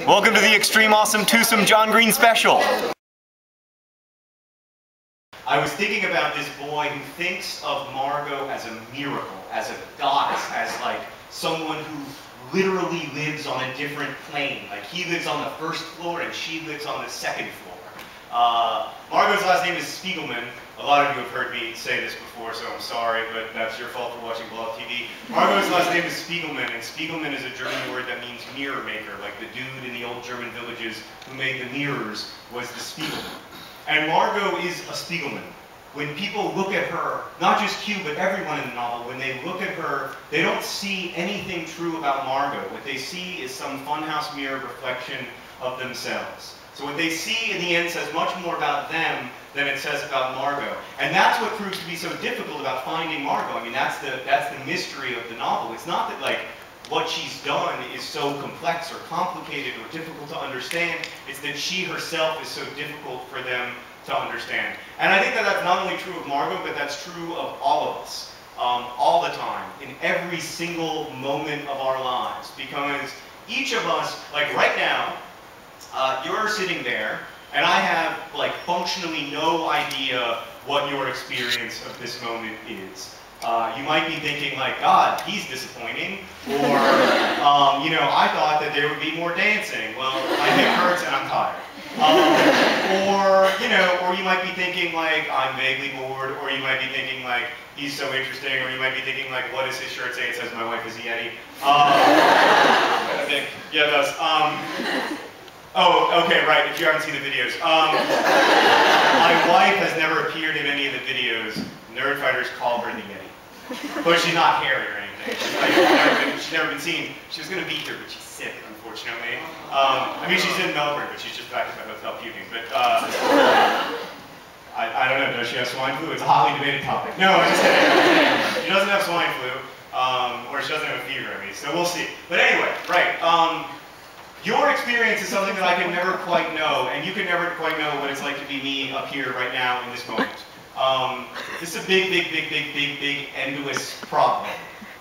Welcome to the Extreme Awesome Twosome John Green special. I was thinking about this boy who thinks of Margot as a miracle, as a goddess, as like someone who literally lives on a different plane. Like he lives on the first floor and she lives on the second floor. Margot's last name is Spiegelman. A lot of you have heard me say this before, so I'm sorry, but that's your fault for watching Blog TV. Margot's last name is Spiegelman, and Spiegelman is a German word that means mirror maker, like the dude in the old German villages who made the mirrors was the Spiegelman. And Margot is a Spiegelman. When people look at her, not just Q, but everyone in the novel, when they look at her, they don't see anything true about Margot. What they see is some funhouse mirror reflection of themselves. So what they see in the end says much more about them than it says about Margot. And that's what proves to be so difficult about finding Margot. I mean, that's the mystery of the novel. It's not that like what she's done is so complex or complicated or difficult to understand. It's that she herself is so difficult for them to understand. And I think that that's not only true of Margot, but that's true of all of us. All the time, in every single moment of our lives. Because each of us, like right now, you're sitting there, and I have like functionally no idea what your experience of this moment is. You might be thinking like, God, he's disappointing, or you know, I thought that there would be more dancing. Well, my hip hurts and I'm tired. Or you know, or you might be thinking like, I'm vaguely bored, or you might be thinking like, he's so interesting, or you might be thinking like, what does his shirt say? It says my wife is a Yeti. I think, yeah, it does. Oh, okay, right, if you haven't seen the videos. My wife has never appeared in any of the videos. Nerdfighters call her the Yeti. But she's not hairy or anything. She's never been seen. She was going to be here, but she's sick, unfortunately. I mean, she's in Melbourne, but she's just back at the hotel puking. But I don't know, does she have swine flu? It's a hotly debated topic. No, I'm just kidding. She doesn't have swine flu, or she doesn't have a fever, I mean, so we'll see. But anyway, right. Your experience is something that I can never quite know, and you can never quite know what it's like to be me up here right now in this moment. This is a big, endless problem.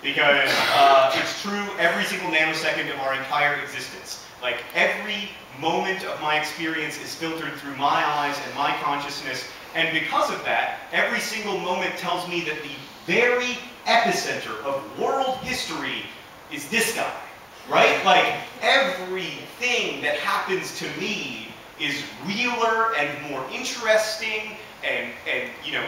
Because it's true every single nanosecond of our entire existence. Like every moment of my experience is filtered through my eyes and my consciousness, and because of that, every single moment tells me that the very epicenter of world history is this guy. Right? Like, everything that happens to me is realer and more interesting, and you know,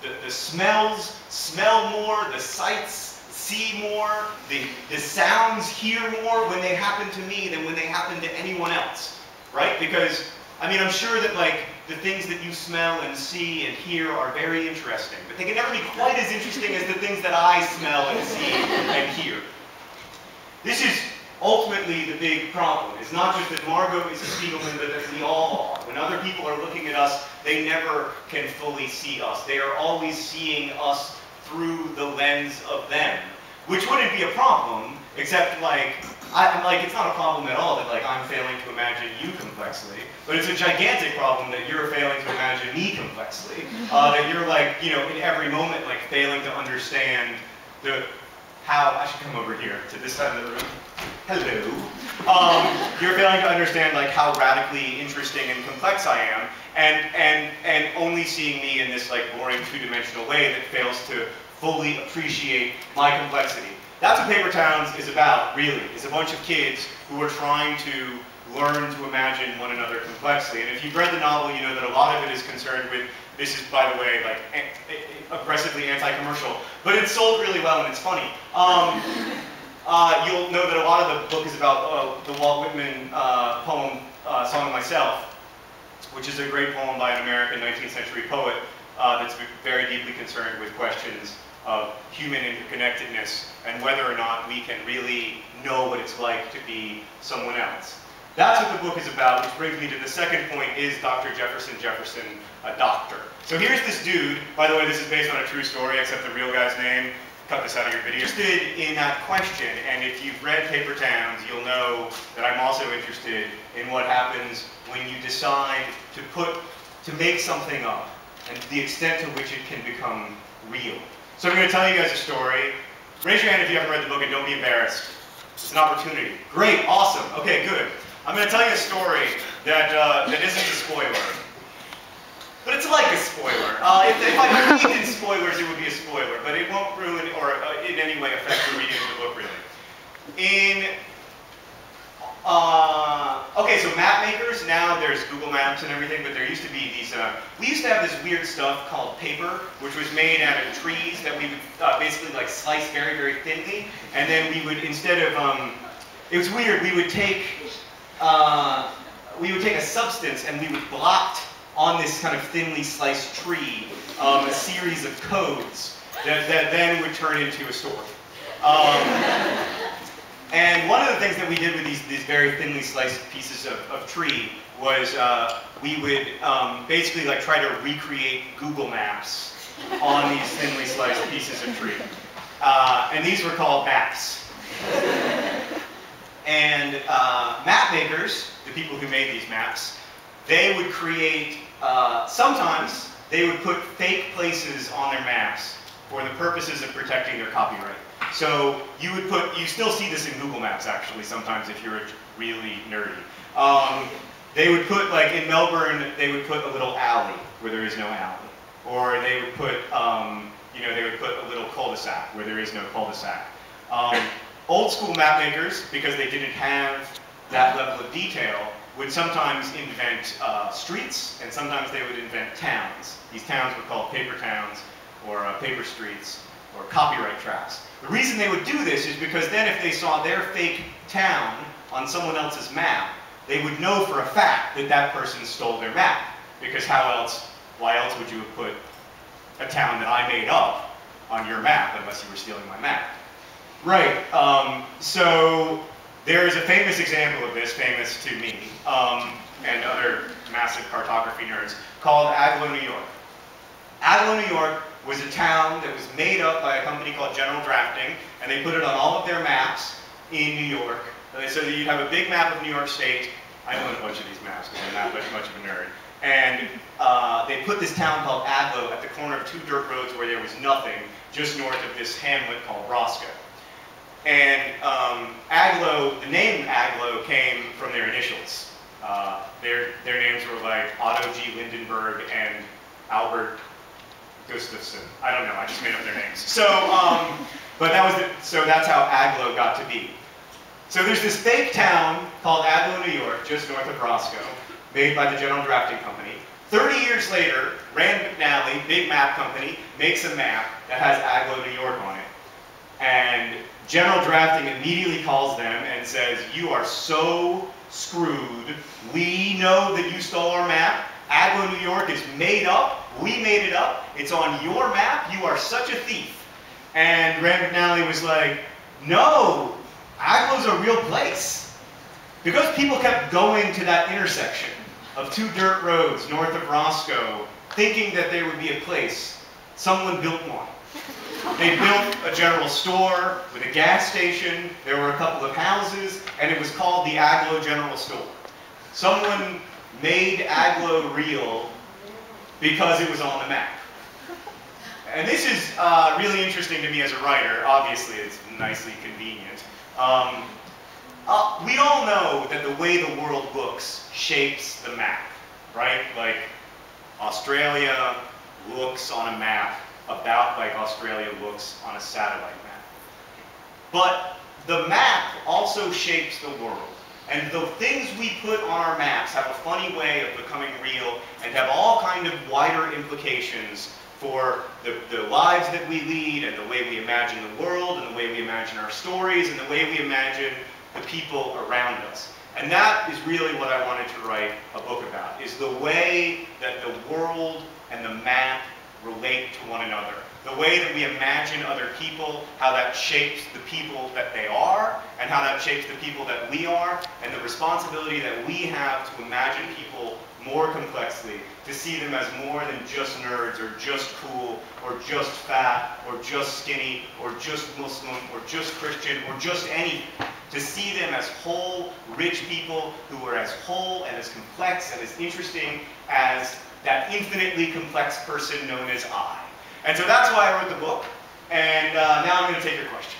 the smells smell more, the sights see more, the sounds hear more when they happen to me than when they happen to anyone else. Right? Because, I mean, I'm sure that, like, the things that you smell and see and hear are very interesting, but they can never be quite as interesting as the things that I smell and see and hear. This is ultimately the big problem. It's not just that Margot is a Spiegelman, but that we all are. When other people are looking at us, they never can fully see us. They are always seeing us through the lens of them, which wouldn't be a problem, except like, it's not a problem at all that like I'm failing to imagine you complexly, but it's a gigantic problem that you're failing to imagine me complexly. That you're like, you know, in every moment like failing to understand how, I should come over here to this side of the room. Hello. You're failing to understand like how radically interesting and complex I am, and only seeing me in this like boring two-dimensional way that fails to fully appreciate my complexity. That's what Paper Towns is about, really. It's a bunch of kids who are trying to learn to imagine one another complexly. And if you've read the novel, you know that a lot of it is concerned with, this is, by the way, like aggressively anti-commercial, but it's sold really well and it's funny. You'll know that a lot of the book is about the Walt Whitman poem, Song of Myself, which is a great poem by an American 19th century poet that's very deeply concerned with questions of human interconnectedness and whether or not we can really know what it's like to be someone else. That's what the book is about, which brings me to the second point, is Dr. Jefferson, a doctor. So here's this dude, by the way, this is based on a true story, except the real guy's name, cut this out of your video, interested in that question, and if you've read Paper Towns, you'll know that I'm also interested in what happens when you decide to make something up, and the extent to which it can become real. So I'm going to tell you guys a story. Raise your hand if you haven't read the book and don't be embarrassed. It's an opportunity. Great, awesome, okay, good. I'm going to tell you a story that, that isn't a spoiler. But it's like a spoiler. If I believed in spoilers, it would be a spoiler, but it won't ruin or in any way affect the reading of the book, really. Okay, so map makers, now there's Google Maps and everything, but there used to be these, we used to have this weird stuff called paper, which was made out of trees that we would basically like slice very, very thinly, and then we would, instead of, it was weird, we would take a substance and we would blot on this kind of thinly sliced tree a series of codes that then would turn into a story. And one of the things that we did with these very thinly sliced pieces of tree was we would basically like try to recreate Google Maps on these thinly sliced pieces of tree. And these were called maps. And map makers, the people who made these maps, they would create, sometimes they would put fake places on their maps for the purposes of protecting their copyright. So you would put, you still see this in Google Maps actually sometimes if you're really nerdy. They would put, like in Melbourne, they would put a little alley where there is no alley. Or they would put, you know, they would put a little cul-de-sac where there is no cul-de-sac. Old school map makers, because they didn't have that level of detail, would sometimes invent streets, and sometimes they would invent towns. These towns were called paper towns, or paper streets, or copyright tracks. The reason they would do this is because then if they saw their fake town on someone else's map, they would know for a fact that that person stole their map. Because why else would you have put a town that I made up on your map unless you were stealing my map? Right, so there is a famous example of this, famous to me, and other massive cartography nerds, called Agloe, New York. Agloe, New York was a town that was made up by a company called General Drafting, and they put it on all of their maps in New York. So that you'd have a big map of New York State. I own a bunch of these maps because I'm not much of a nerd. And they put this town called Agloe at the corner of two dirt roads where there was nothing, just north of this hamlet called Roscoe. And Agloe, the name Agloe came from their initials. Their names were like Otto G. Lindenberg and Albert Gustafson. I don't know, I just made up their names. So, but so that's how Agloe got to be. So there's this fake town called Agloe, New York, just north of Roscoe, made by the General Drafting Company. 30 years later, Rand McNally, big map company, makes a map that has Agloe, New York on it. And General Drafting immediately calls them and says, "You are so screwed. We know that you stole our map. Agloe, New York is made up. We made it up. It's on your map. You are such a thief." And Rand McNally was like, "No, Agloe's a real place." Because people kept going to that intersection of two dirt roads north of Roscoe, thinking that there would be a place, someone built one. They built a general store with a gas station, there were a couple of houses, and it was called the Agloe General Store. Someone made Agloe real because it was on the map. And this is really interesting to me as a writer. Obviously, it's nicely convenient. We all know that the way the world looks shapes the map, right? Like, Australia looks on a map about like Australia looks on a satellite map. But the map also shapes the world. And the things we put on our maps have a funny way of becoming real and have all kind of wider implications for the lives that we lead and the way we imagine the world and the way we imagine our stories and the way we imagine the people around us. And that is really what I wanted to write a book about, is the way that the world and the map relate to one another. The way that we imagine other people, how that shapes the people that they are, and how that shapes the people that we are, and the responsibility that we have to imagine people more complexly, to see them as more than just nerds, or just cool, or just fat, or just skinny, or just Muslim, or just Christian, or just anything. To see them as whole, rich people who are as whole and as complex and as interesting as that infinitely complex person known as I. And so that's why I wrote the book, and now I'm going to take your questions.